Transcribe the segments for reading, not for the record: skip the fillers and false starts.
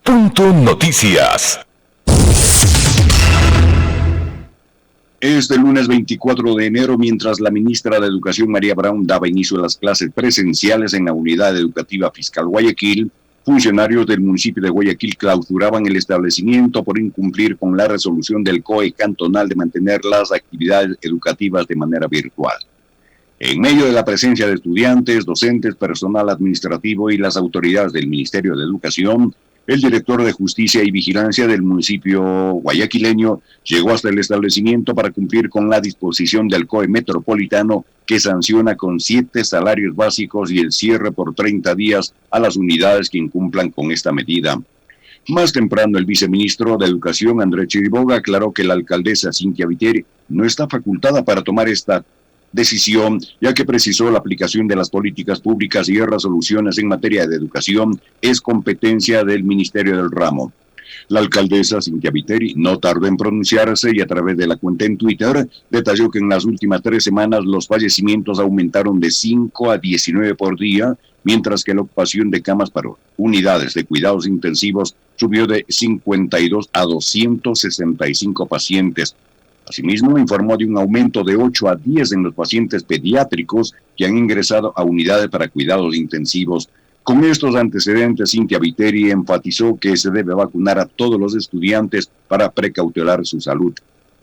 Punto Noticias. Este lunes 24 de enero, mientras la ministra de Educación María Brown daba inicio a las clases presenciales en la Unidad Educativa Fiscal Guayaquil, funcionarios del municipio de Guayaquil clausuraban el establecimiento por incumplir con la resolución del COE cantonal de mantener las actividades educativas de manera virtual. En medio de la presencia de estudiantes, docentes, personal administrativo y las autoridades del Ministerio de Educación, el director de Justicia y Vigilancia del municipio guayaquileño llegó hasta el establecimiento para cumplir con la disposición del COE metropolitano que sanciona con 7 salarios básicos y el cierre por 30 días a las unidades que incumplan con esta medida. Más temprano, el viceministro de Educación, Andrés Chiriboga, aclaró que la alcaldesa Cintia Viteri no está facultada para tomar esta decisión, ya que precisó la aplicación de las políticas públicas y resoluciones en materia de educación es competencia del Ministerio del Ramo. La alcaldesa Cintia Viteri no tardó en pronunciarse y a través de la cuenta en Twitter detalló que en las últimas 3 semanas los fallecimientos aumentaron de 5 a 19 por día, mientras que la ocupación de camas para unidades de cuidados intensivos subió de 52 a 265 pacientes. Asimismo, informó de un aumento de 8 a 10 en los pacientes pediátricos que han ingresado a unidades para cuidados intensivos. Con estos antecedentes, Cintia Viteri enfatizó que se debe vacunar a todos los estudiantes para precautelar su salud.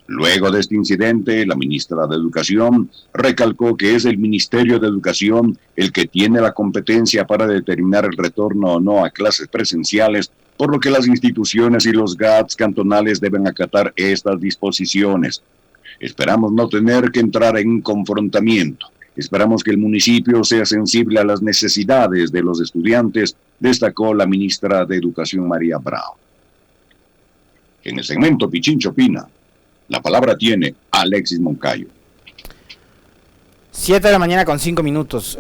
Luego de este incidente, la ministra de Educación recalcó que es el Ministerio de Educación el que tiene la competencia para determinar el retorno o no a clases presenciales, por lo que las instituciones y los GATS cantonales deben acatar estas disposiciones. Esperamos no tener que entrar en un confrontamiento. Esperamos que el municipio sea sensible a las necesidades de los estudiantes, destacó la ministra de Educación María Brown. En el segmento Pichincho Opina, la palabra tiene Alexis Moncayo. 7 de la mañana con 5 minutos.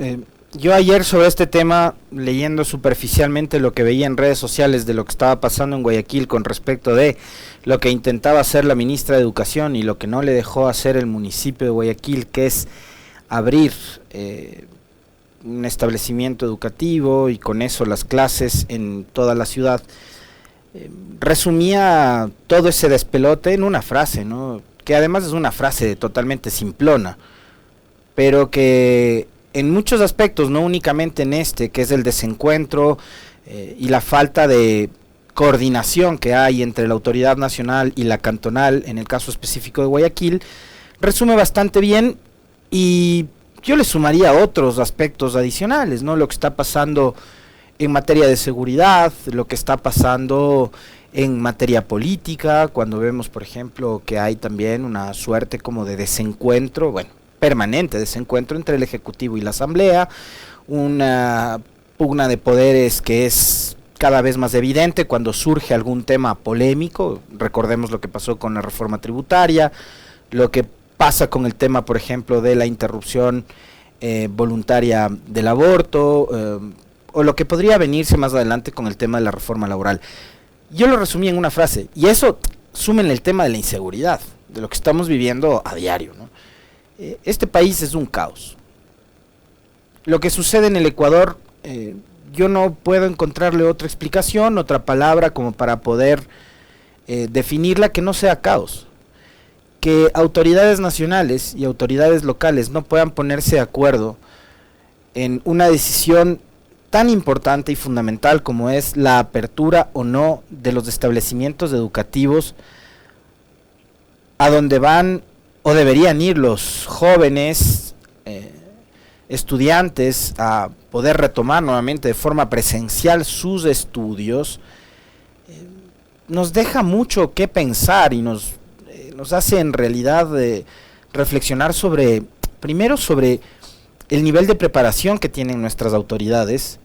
Yo ayer sobre este tema, leyendo superficialmente lo que veía en redes sociales de lo que estaba pasando en Guayaquil con respecto de lo que intentaba hacer la ministra de Educación y lo que no le dejó hacer el municipio de Guayaquil, que es abrir un establecimiento educativo y con eso las clases en toda la ciudad, resumía todo ese despelote en una frase, ¿no? Que además es una frase totalmente simplona, pero que en muchos aspectos, no únicamente en este, que es el desencuentro y la falta de coordinación que hay entre la autoridad nacional y la cantonal, en el caso específico de Guayaquil, resume bastante bien. Y yo le sumaría otros aspectos adicionales, ¿no? Lo que está pasando en materia de seguridad, lo que está pasando en materia política, cuando vemos, por ejemplo, que hay también una suerte como de desencuentro, bueno, permanente desencuentro entre el Ejecutivo y la Asamblea, una pugna de poderes que es cada vez más evidente cuando surge algún tema polémico. Recordemos lo que pasó con la reforma tributaria, lo que pasa con el tema, por ejemplo, de la interrupción voluntaria del aborto, o lo que podría venirse más adelante con el tema de la reforma laboral. Yo lo resumí en una frase, y eso súmenle el tema de la inseguridad, de lo que estamos viviendo a diario, ¿no? Este país es un caos. Lo que sucede en el Ecuador, yo no puedo encontrarle otra explicación, otra palabra como para poder definirla que no sea caos. Que autoridades nacionales y autoridades locales no puedan ponerse de acuerdo en una decisión tan importante y fundamental como es la apertura o no de los establecimientos educativos a donde van o deberían ir los jóvenes estudiantes a poder retomar nuevamente de forma presencial sus estudios, nos deja mucho que pensar y nos hace en realidad reflexionar sobre, primero sobre el nivel de preparación que tienen nuestras autoridades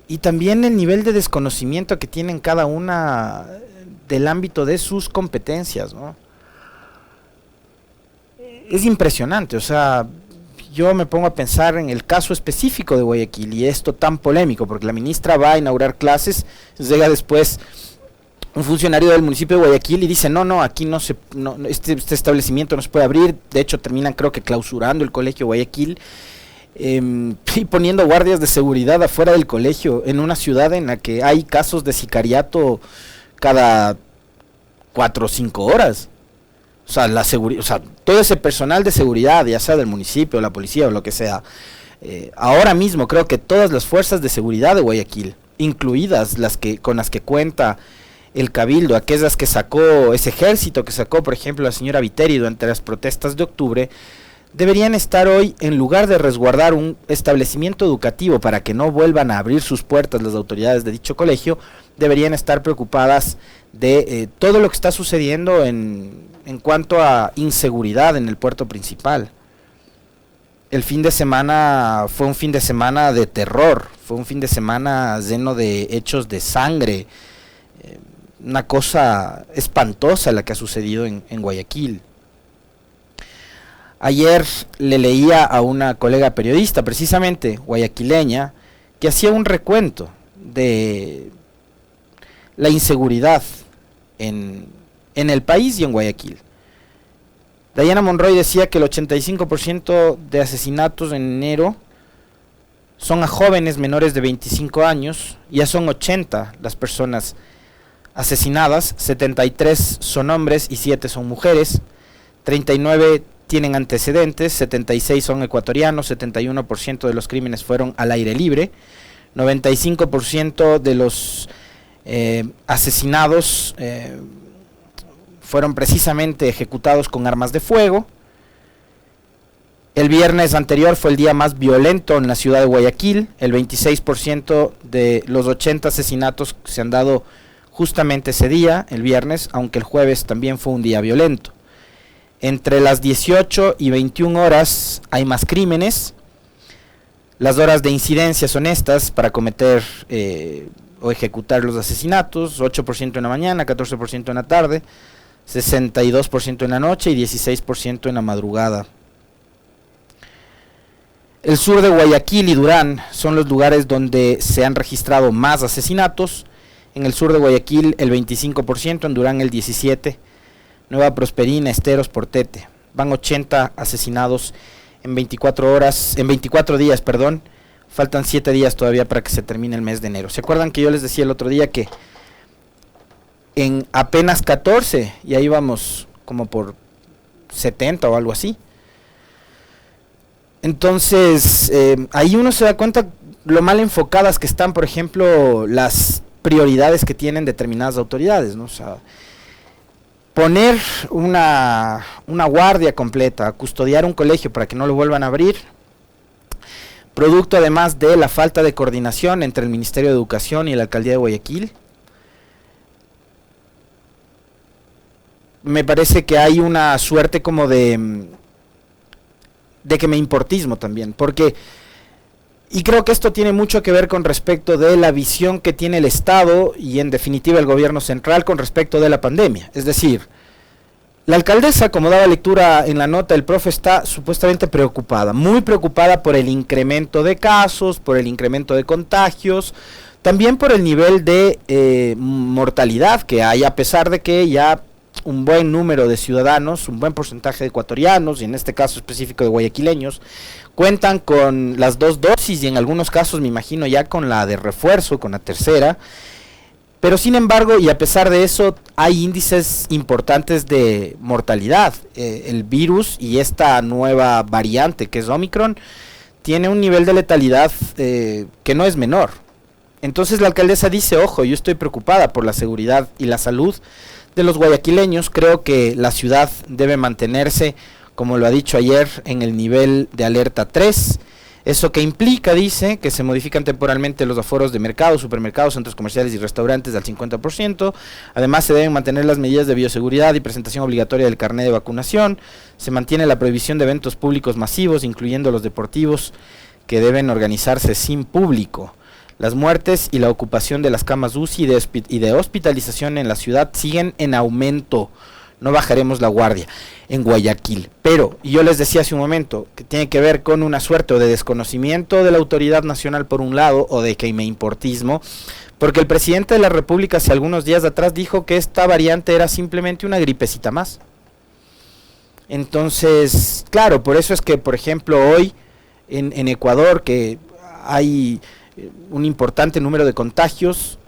y también el nivel de desconocimiento que tienen cada una del ámbito de sus competencias, ¿no? Es impresionante, o sea, yo me pongo a pensar en el caso específico de Guayaquil y esto tan polémico, porque la ministra va a inaugurar clases, llega después un funcionario del municipio de Guayaquil y dice, aquí este establecimiento no se puede abrir, de hecho terminan creo que clausurando el colegio Guayaquil, y poniendo guardias de seguridad afuera del colegio, en una ciudad en la que hay casos de sicariato cada 4 o 5 horas. O sea, o sea, todo ese personal de seguridad, ya sea del municipio, la policía o lo que sea, ahora mismo creo que todas las fuerzas de seguridad de Guayaquil, incluidas con las que cuenta el Cabildo, aquellas que sacó, ese ejército que sacó, por ejemplo, la señora Viteri durante las protestas de octubre, deberían estar hoy, en lugar de resguardar un establecimiento educativo para que no vuelvan a abrir sus puertas las autoridades de dicho colegio, deberían estar preocupadas de todo lo que está sucediendo en cuanto a inseguridad en el puerto principal. El fin de semana fue un fin de semana de terror, fue un fin de semana lleno de hechos de sangre, una cosa espantosa la que ha sucedido en Guayaquil. Ayer le leía a una colega periodista, precisamente guayaquileña, que hacía un recuento de la inseguridad en el país y en Guayaquil. Diana Monroy decía que el 85% de asesinatos en enero son a jóvenes menores de 25 años, ya son 80 las personas asesinadas, 73 son hombres y 7 son mujeres, 39 tienen antecedentes, 76 son ecuatorianos, 71% de los crímenes fueron al aire libre, 95% de los asesinados fueron precisamente ejecutados con armas de fuego. El viernes anterior fue el día más violento en la ciudad de Guayaquil, el 26% de los 80 asesinatos se han dado justamente ese día, el viernes, aunque el jueves también fue un día violento. Entre las 18 y 21 horas hay más crímenes. Las horas de incidencia son estas para cometer o ejecutar los asesinatos: 8% en la mañana, 14% en la tarde, 62% en la noche y 16% en la madrugada. El sur de Guayaquil y Durán son los lugares donde se han registrado más asesinatos. En el sur de Guayaquil el 25%, en Durán el 17%, Nueva Prosperina, Esteros, Portete. Van 80 asesinados en 24 días, perdón. Faltan 7 días todavía para que se termine el mes de enero. ¿Se acuerdan que yo les decía el otro día que en apenas 14 ya íbamos como por 70 o algo así? Entonces, ahí uno se da cuenta lo mal enfocadas que están, por ejemplo, las prioridades que tienen determinadas autoridades, ¿no? O sea, poner una guardia completa, custodiar un colegio para que no lo vuelvan a abrir, producto además de la falta de coordinación entre el Ministerio de Educación y la Alcaldía de Guayaquil. Me parece que hay una suerte como de que me importismo también, porque, y creo que esto tiene mucho que ver con respecto de la visión que tiene el Estado y en definitiva el gobierno central con respecto de la pandemia. Es decir, la alcaldesa, como daba lectura en la nota, el profe está supuestamente preocupada, muy preocupada por el incremento de casos, por el incremento de contagios, también por el nivel de mortalidad que hay, a pesar de que ya un buen número de ciudadanos, un buen porcentaje de ecuatorianos, y en este caso específico de guayaquileños, cuentan con las 2 dosis y en algunos casos me imagino ya con la de refuerzo, con la tercera. Pero sin embargo, y a pesar de eso, hay índices importantes de mortalidad. El virus y esta nueva variante que es Omicron tiene un nivel de letalidad que no es menor. Entonces la alcaldesa dice, ojo, yo estoy preocupada por la seguridad y la salud de los guayaquileños. Creo que la ciudad debe mantenerse, como lo ha dicho ayer, en el nivel de alerta 3. Eso que implica, dice, que se modifican temporalmente los aforos de mercados, supermercados, centros comerciales y restaurantes al 50%. Además, se deben mantener las medidas de bioseguridad y presentación obligatoria del carnet de vacunación. Se mantiene la prohibición de eventos públicos masivos, incluyendo los deportivos, que deben organizarse sin público. Las muertes y la ocupación de las camas UCI y de hospitalización en la ciudad siguen en aumento. No bajaremos la guardia en Guayaquil. Pero, y yo les decía hace un momento, que tiene que ver con una suerte o de desconocimiento de la autoridad nacional por un lado, o de queimeimportismo, porque el presidente de la República hace algunos días atrás dijo que esta variante era simplemente una gripecita más. Entonces, claro, por eso es que, por ejemplo, hoy en Ecuador, que hay un importante número de contagios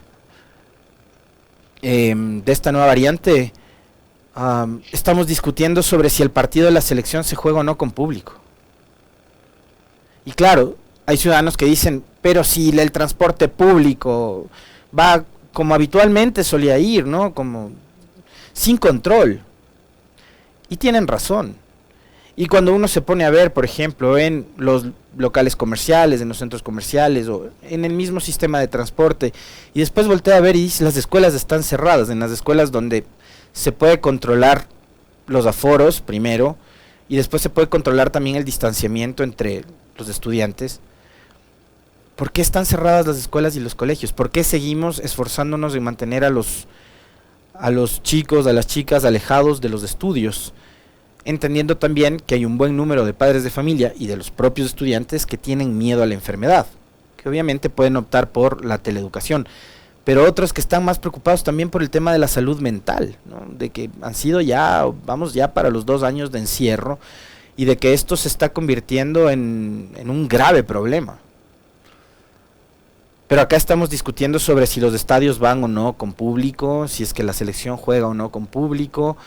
de esta nueva variante, estamos discutiendo sobre si el partido de la selección se juega o no con público. Y claro, hay ciudadanos que dicen, pero si el transporte público va como habitualmente solía ir, ¿no? Como sin control. Y tienen razón. Y cuando uno se pone a ver, por ejemplo, en los locales comerciales, en los centros comerciales o en el mismo sistema de transporte, y después voltea a ver y dice, las escuelas están cerradas, en las escuelas donde se puede controlar los aforos primero, y después se puede controlar también el distanciamiento entre los estudiantes. ¿Por qué están cerradas las escuelas y los colegios? ¿Por qué seguimos esforzándonos en mantener a los chicos, a las chicas alejados de los estudios? Entendiendo también que hay un buen número de padres de familia y de los propios estudiantes que tienen miedo a la enfermedad, que obviamente pueden optar por la teleeducación, pero otros que están más preocupados también por el tema de la salud mental, ¿no? De que han sido vamos ya para los 2 años de encierro, y de que esto se está convirtiendo en un grave problema. Pero acá estamos discutiendo sobre si los estadios van o no con público, si es que la selección juega o no con público,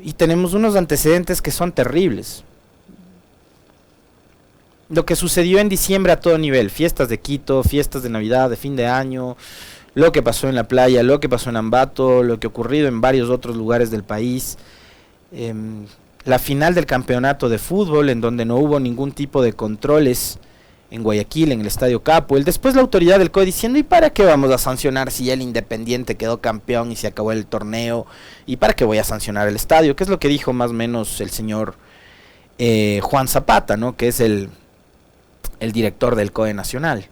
y tenemos unos antecedentes que son terribles. Lo que sucedió en diciembre a todo nivel, fiestas de Quito, fiestas de Navidad, de fin de año, lo que pasó en la playa, lo que pasó en Ambato, lo que ha ocurrido en varios otros lugares del país, la final del campeonato de fútbol en donde no hubo ningún tipo de controles en Guayaquil, en el Estadio Capo, después la autoridad del COE diciendo, ¿y para qué vamos a sancionar si el Independiente quedó campeón y se acabó el torneo? ¿Y para qué voy a sancionar el estadio? Que es lo que dijo más o menos el señor Juan Zapata, ¿no? Que es el director del COE nacional.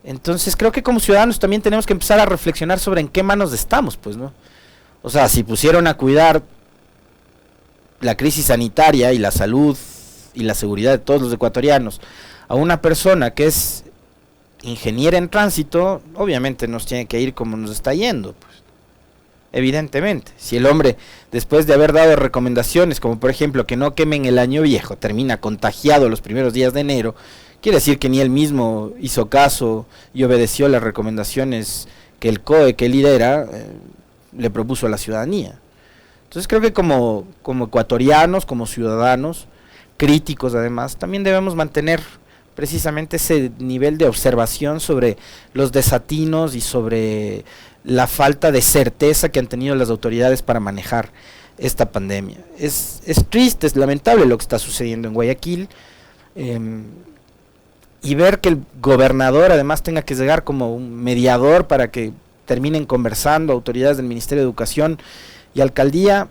Entonces creo que como ciudadanos también tenemos que empezar a reflexionar sobre en qué manos estamos, pues, ¿no? O sea, si pusieron a cuidar la crisis sanitaria y la salud y la seguridad de todos los ecuatorianos a una persona que es ingeniera en tránsito, obviamente nos tiene que ir como nos está yendo, pues. Evidentemente, si el hombre, después de haber dado recomendaciones, como por ejemplo que no quemen el año viejo, termina contagiado los primeros días de enero, quiere decir que ni él mismo hizo caso y obedeció las recomendaciones que el COE que lidera le propuso a la ciudadanía. Entonces creo que como ecuatorianos, como ciudadanos, críticos además, también debemos mantener precisamente ese nivel de observación sobre los desatinos y sobre la falta de certeza que han tenido las autoridades para manejar esta pandemia. Es triste, es lamentable lo que está sucediendo en Guayaquil, y ver que el gobernador además tenga que llegar como un mediador para que terminen conversando autoridades del Ministerio de Educación y Alcaldía.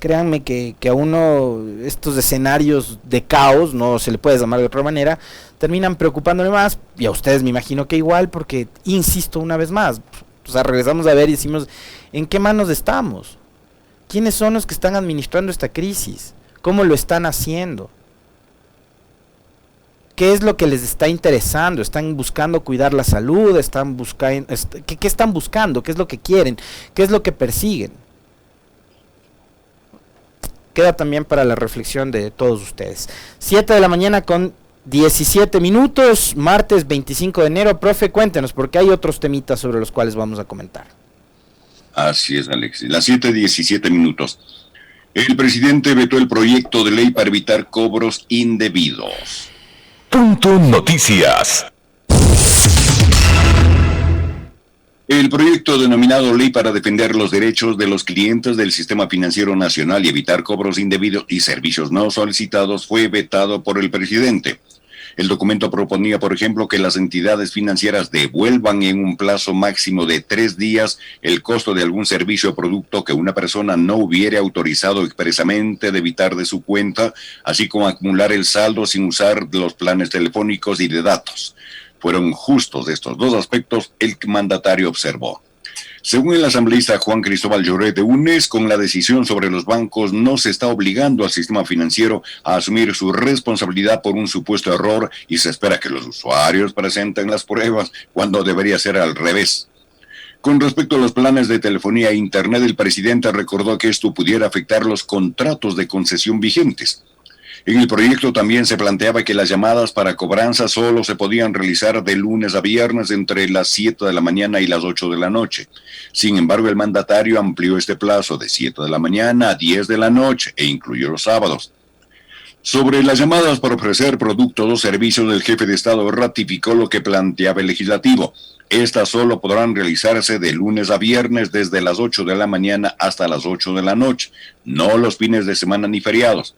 Créanme que a uno estos escenarios de caos, no se le puede llamar de otra manera, terminan preocupándole más, y a ustedes me imagino que igual, porque insisto una vez más, o sea, regresamos a ver y decimos, ¿en qué manos estamos? ¿Quiénes son los que están administrando esta crisis? ¿Cómo lo están haciendo? ¿Qué es lo que les está interesando? ¿Están buscando cuidar la salud? ¿Qué están buscando? ¿Qué es lo que quieren? ¿Qué es lo que persiguen? Queda también para la reflexión de todos ustedes. 7 de la mañana con 17 minutos, martes 25 de enero. Profe, cuéntenos, porque hay otros temitas sobre los cuales vamos a comentar. Así es, Alexis. Las 7:17 minutos. El presidente vetó el proyecto de ley para evitar cobros indebidos. Punto Noticias. El proyecto denominado Ley para defender los derechos de los clientes del Sistema Financiero Nacional y evitar cobros indebidos y servicios no solicitados fue vetado por el presidente. El documento proponía, por ejemplo, que las entidades financieras devuelvan en un plazo máximo de 3 días el costo de algún servicio o producto que una persona no hubiere autorizado expresamente debitar de su cuenta, así como acumular el saldo sin usar los planes telefónicos y de datos. Fueron justos estos dos aspectos, el mandatario observó. Según el asambleísta Juan Cristóbal Lloret de UNES, con la decisión sobre los bancos no se está obligando al sistema financiero a asumir su responsabilidad por un supuesto error y se espera que los usuarios presenten las pruebas cuando debería ser al revés. Con respecto a los planes de telefonía e internet, el presidente recordó que esto pudiera afectar los contratos de concesión vigentes. En el proyecto también se planteaba que las llamadas para cobranza solo se podían realizar de lunes a viernes entre las 7 de la mañana y las 8 de la noche. Sin embargo, el mandatario amplió este plazo de 7 de la mañana a 10 de la noche e incluyó los sábados. Sobre las llamadas para ofrecer productos o servicios, el jefe de Estado ratificó lo que planteaba el legislativo. Estas solo podrán realizarse de lunes a viernes desde las 8 de la mañana hasta las 8 de la noche, no los fines de semana ni feriados.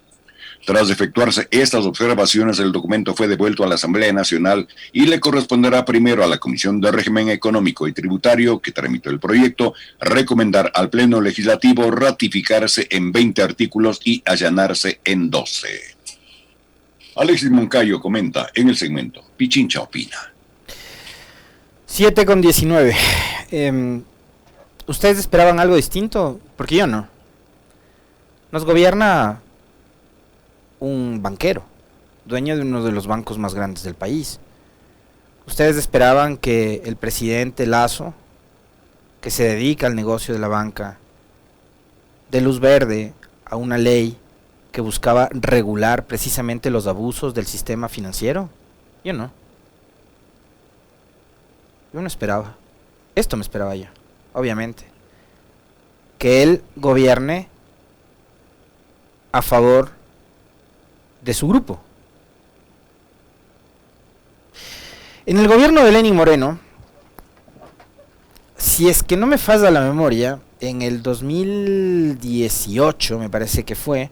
Tras efectuarse estas observaciones, el documento fue devuelto a la Asamblea Nacional y le corresponderá primero a la Comisión de Régimen Económico y Tributario, que tramitó el proyecto, recomendar al Pleno Legislativo ratificarse en 20 artículos y allanarse en 12. Alexis Moncayo comenta en el segmento Pichincha Opina. 7:19. ¿Ustedes esperaban algo distinto? Porque yo no. Nos gobierna un banquero, dueño de uno de los bancos más grandes del país. Ustedes esperaban que el presidente Lasso, que se dedica al negocio de la banca, dé luz verde a una ley que buscaba regular precisamente los abusos del sistema financiero. Yo no. Yo no esperaba. Esto me esperaba yo, obviamente. Que él gobierne a favor de su grupo. En el gobierno de Lenín Moreno, si es que no me falla la memoria, en el 2018 me parece que fue,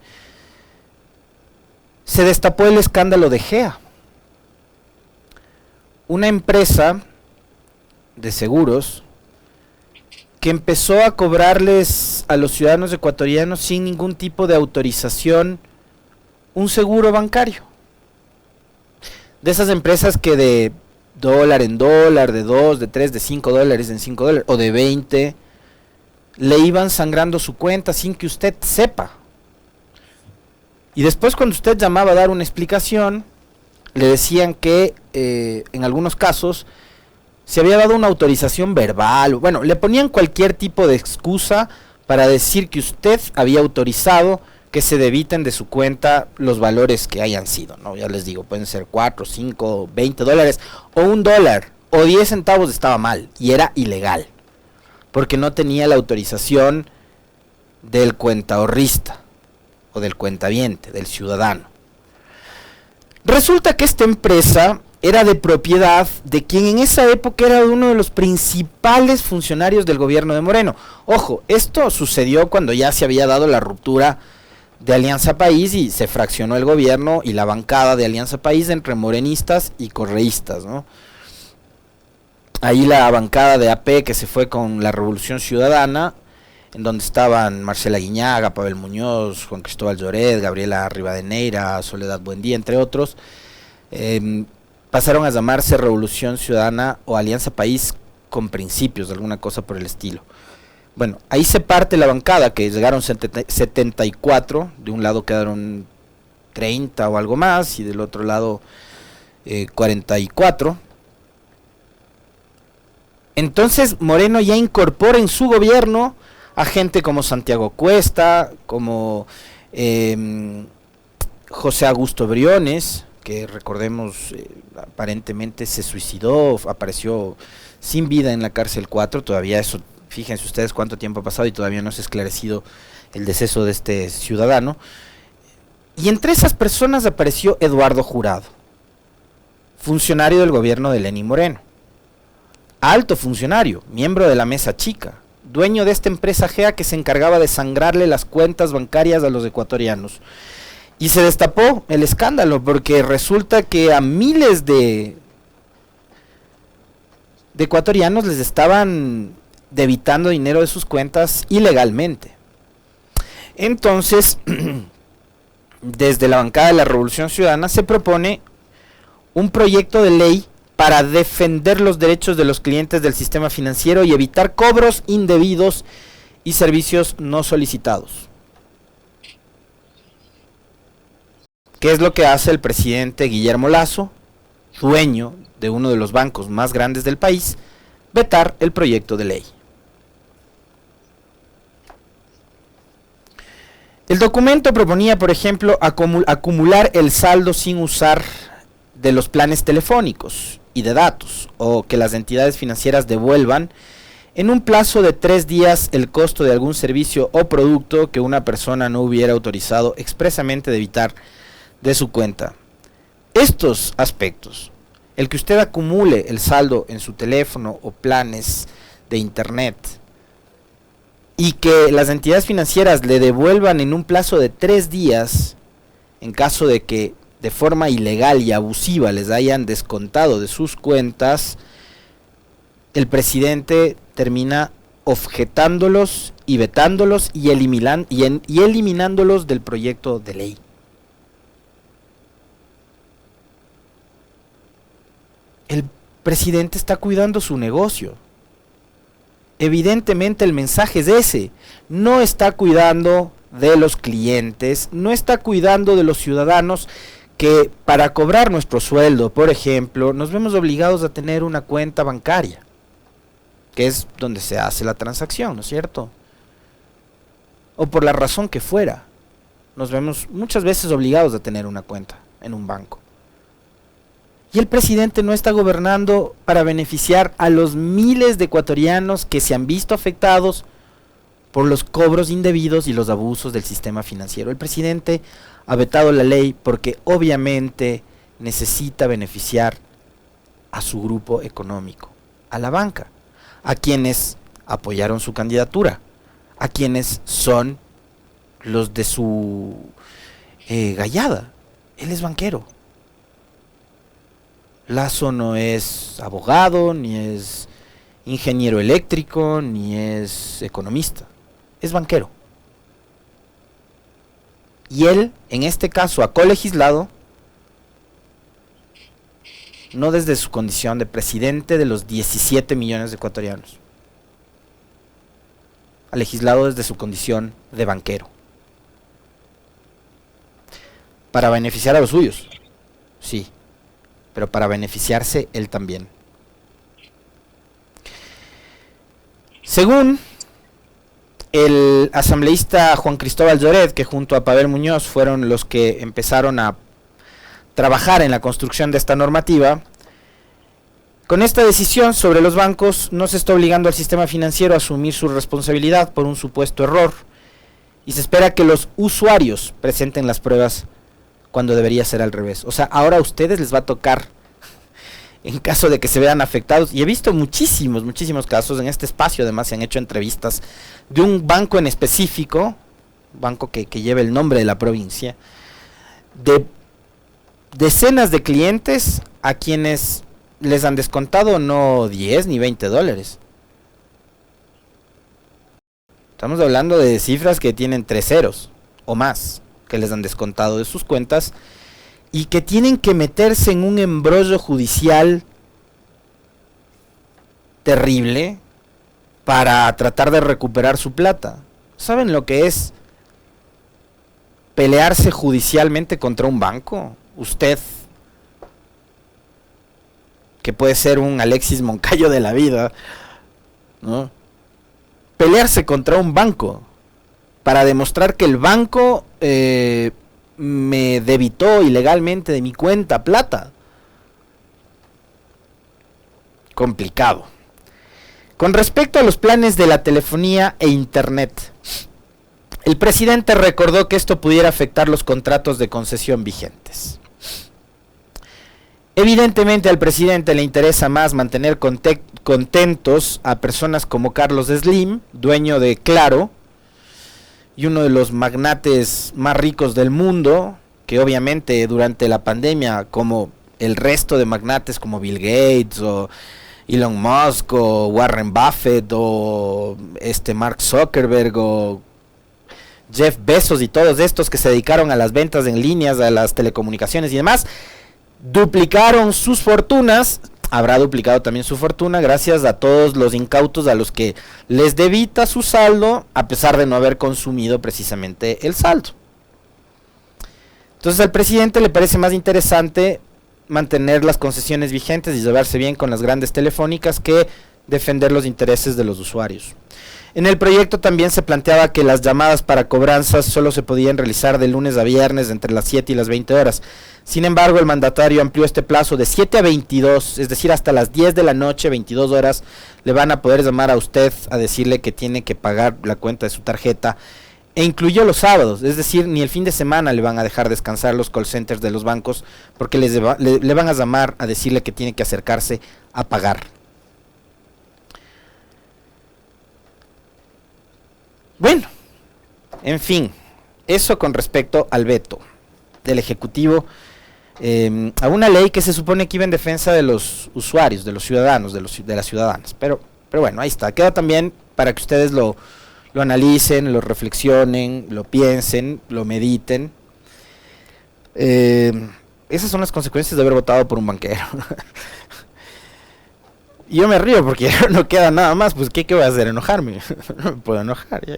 se destapó el escándalo de GEA, una empresa de seguros que empezó a cobrarles a los ciudadanos ecuatorianos sin ningún tipo de autorización un seguro bancario. De esas empresas que de dólar en dólar, de 2, de 3, de 5 dólares en 5 dólares, o de 20, le iban sangrando su cuenta sin que usted sepa. Y después, cuando usted llamaba a dar una explicación, le decían que en algunos casos se había dado una autorización verbal. Bueno, le ponían cualquier tipo de excusa para decir que usted había autorizado que se debiten de su cuenta los valores que hayan sido, ¿no? Ya les digo, pueden ser 4, 5, 20 dólares, o $1, o 10 centavos estaba mal, y era ilegal, porque no tenía la autorización del cuentaahorrista, o del cuentaviente, del ciudadano. Resulta que esta empresa era de propiedad de quien en esa época era uno de los principales funcionarios del gobierno de Moreno. Ojo, esto sucedió cuando ya se había dado la ruptura de Alianza País y se fraccionó el gobierno y la bancada de Alianza País entre morenistas y correístas, ¿no? Ahí la bancada de AP, que se fue con la Revolución Ciudadana, en donde estaban Marcela Guiñaga, Pavel Muñoz, Juan Cristóbal Lloret, Gabriela Rivadeneira, Soledad Buendía, entre otros, pasaron a llamarse Revolución Ciudadana o Alianza País con Principios, alguna cosa por el estilo. Bueno, ahí se parte la bancada, que llegaron 74, de un lado quedaron 30 o algo más, y del otro lado 44. Entonces Moreno ya incorpora en su gobierno a gente como Santiago Cuesta, como José Augusto Briones, que recordemos aparentemente se suicidó, apareció sin vida en la cárcel 4, todavía eso. Fíjense ustedes cuánto tiempo ha pasado y todavía no se ha esclarecido el deceso de este ciudadano. Y entre esas personas apareció Eduardo Jurado, funcionario del gobierno de Lenín Moreno. Alto funcionario, miembro de la mesa chica, dueño de esta empresa GEA que se encargaba de sangrarle las cuentas bancarias a los ecuatorianos. Y se destapó el escándalo porque resulta que a miles de ecuatorianos les estaban debitando dinero de sus cuentas ilegalmente. Entonces, desde la bancada de la Revolución Ciudadana se propone un proyecto de ley para defender los derechos de los clientes del sistema financiero y evitar cobros indebidos y servicios no solicitados. ¿Qué es lo que hace el presidente Guillermo Lasso, dueño de uno de los bancos más grandes del país? Vetar el proyecto de ley. El documento proponía, por ejemplo, acumular el saldo sin usar de los planes telefónicos y de datos, o que las entidades financieras devuelvan en un plazo de 3 días el costo de algún servicio o producto que una persona no hubiera autorizado expresamente debitar de su cuenta. Estos aspectos, el que usted acumule el saldo en su teléfono o planes de internet, y que las entidades financieras le devuelvan en un plazo de 3 días, en caso de que de forma ilegal y abusiva les hayan descontado de sus cuentas, el presidente termina objetándolos y vetándolos y eliminándolos del proyecto de ley. El presidente está cuidando su negocio. Evidentemente el mensaje es ese. No está cuidando de los clientes, no está cuidando de los ciudadanos que para cobrar nuestro sueldo, por ejemplo, nos vemos obligados a tener una cuenta bancaria, que es donde se hace la transacción, ¿no es cierto? O por la razón que fuera, nos vemos muchas veces obligados a tener una cuenta en un banco. Y el presidente no está gobernando para beneficiar a los miles de ecuatorianos que se han visto afectados por los cobros indebidos y los abusos del sistema financiero. El presidente ha vetado la ley porque obviamente necesita beneficiar a su grupo económico, a la banca, a quienes apoyaron su candidatura, a quienes son los de su gallada. Él es banquero. Lazo no es abogado, ni es ingeniero eléctrico, ni es economista. Es banquero. Y él, en este caso, ha colegislado, no desde su condición de presidente de los 17 millones de ecuatorianos. Ha legislado desde su condición de banquero. Para beneficiar a los suyos, sí, pero para beneficiarse él también. Según el asambleísta Juan Cristóbal Lloret, que junto a Pavel Muñoz fueron los que empezaron a trabajar en la construcción de esta normativa, con esta decisión sobre los bancos no se está obligando al sistema financiero a asumir su responsabilidad por un supuesto error, y se espera que los usuarios presenten las pruebas cuando debería ser al revés. O sea, ahora a ustedes les va a tocar, en caso de que se vean afectados, y he visto muchísimos casos, en este espacio además se han hecho entrevistas de un banco en específico, banco que lleva el nombre de la provincia, de decenas de clientes a quienes les han descontado no 10 ni 20 dólares. Estamos hablando de cifras que tienen 3 ceros o más, que les han descontado de sus cuentas y que tienen que meterse en un embrollo judicial terrible para tratar de recuperar su plata. ¿Saben lo que es pelearse judicialmente contra un banco? Usted, que puede ser un Alexis Moncayo de la vida, ¿no? Pelearse contra un banco para demostrar que el banco me debitó ilegalmente de mi cuenta plata. Complicado. Con respecto a los planes de la telefonía e internet, el presidente recordó que esto pudiera afectar los contratos de concesión vigentes. Evidentemente al presidente le interesa más mantener contentos a personas como Carlos Slim, dueño de Claro, y uno de los magnates más ricos del mundo, que obviamente durante la pandemia, como el resto de magnates como Bill Gates o Elon Musk o Warren Buffett o Mark Zuckerberg o Jeff Bezos y todos estos que se dedicaron a las ventas en líneas, a las telecomunicaciones y demás, duplicaron sus fortunas. Habrá duplicado también su fortuna gracias a todos los incautos a los que les debita su saldo, a pesar de no haber consumido precisamente el saldo. Entonces al presidente le parece más interesante mantener las concesiones vigentes y llevarse bien con las grandes telefónicas que defender los intereses de los usuarios. En el proyecto también se planteaba que las llamadas para cobranzas solo se podían realizar de lunes a viernes entre las 7 y las 20 horas. Sin embargo, el mandatario amplió este plazo de 7 a 22, es decir, hasta las 10 de la noche, 22 horas, le van a poder llamar a usted a decirle que tiene que pagar la cuenta de su tarjeta. E incluyó los sábados, es decir, ni el fin de semana le van a dejar descansar los call centers de los bancos porque le van a llamar a decirle que tiene que acercarse a pagar. Bueno, en fin, eso con respecto al veto del Ejecutivo a una ley que se supone que iba en defensa de los usuarios, de los ciudadanos, de las ciudadanas. Pero bueno, ahí está. Queda también para que ustedes lo analicen, lo reflexionen, lo piensen, lo mediten. Esas son las consecuencias de haber votado por un banquero. Y yo me río porque no queda nada más, pues ¿qué voy a hacer? ¿Enojarme? No me puedo enojar ya.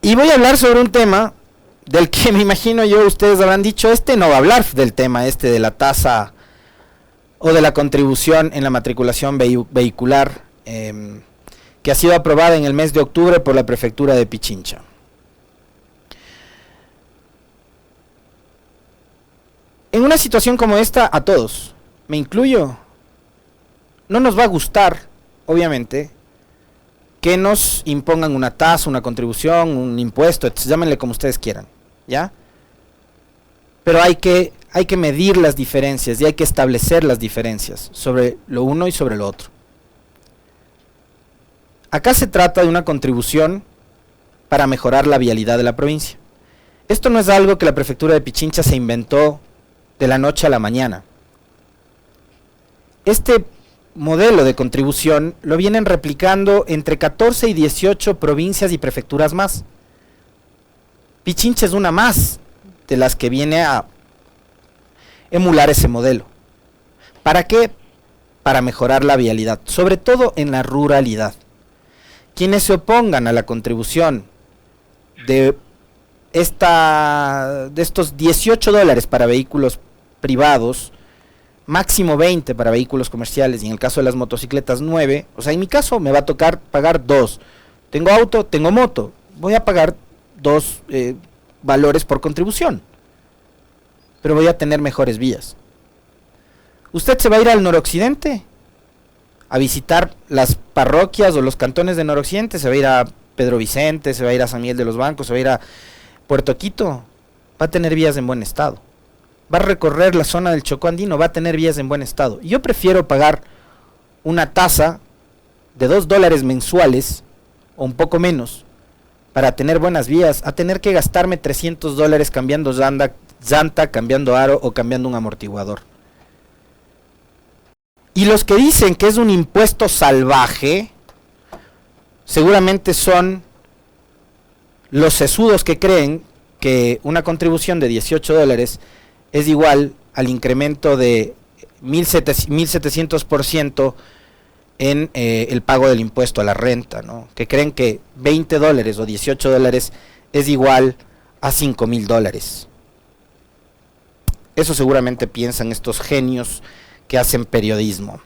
Y voy a hablar sobre un tema del que me imagino yo, ustedes habrán dicho, no va a hablar del tema de la tasa o de la contribución en la matriculación vehicular que ha sido aprobada en el mes de octubre por la prefectura de Pichincha. En una situación como esta, a todos, me incluyo, no nos va a gustar, obviamente, que nos impongan una tasa, una contribución, un impuesto, llámenle como ustedes quieran, ¿ya? Pero hay que medir las diferencias y hay que establecer las diferencias sobre lo uno y sobre lo otro. Acá se trata de una contribución para mejorar la vialidad de la provincia. Esto no es algo que la prefectura de Pichincha se inventó de la noche a la mañana. Este modelo de contribución lo vienen replicando entre 14 y 18 provincias y prefecturas más. Pichincha es una más de las que viene a emular ese modelo. ¿Para qué? Para mejorar la vialidad, sobre todo en la ruralidad. Quienes se opongan a la contribución de estos $18 para vehículos privados, máximo 20 para vehículos comerciales y en el caso de las motocicletas 9, o sea, en mi caso me va a tocar pagar 2. Tengo auto, tengo moto, voy a pagar 2 valores por contribución, pero voy a tener mejores vías. Usted se va a ir al noroccidente a visitar las parroquias o los cantones de noroccidente, se va a ir a Pedro Vicente, se va a ir a San Miguel de los Bancos, se va a ir a Puerto Quito, va a tener vías en buen estado. Va a recorrer la zona del Chocó Andino, va a tener vías en buen estado. Yo prefiero pagar una tasa de $2 mensuales, o un poco menos, para tener buenas vías, a tener que gastarme $300 cambiando llanta, cambiando aro o cambiando un amortiguador. Y los que dicen que es un impuesto salvaje, seguramente son los sesudos que creen que una contribución de $18 es igual al incremento de 1700% en el pago del impuesto a la renta, ¿no? Que creen que $20 o $18 es igual a $5,000. Eso seguramente piensan estos genios que hacen periodismo.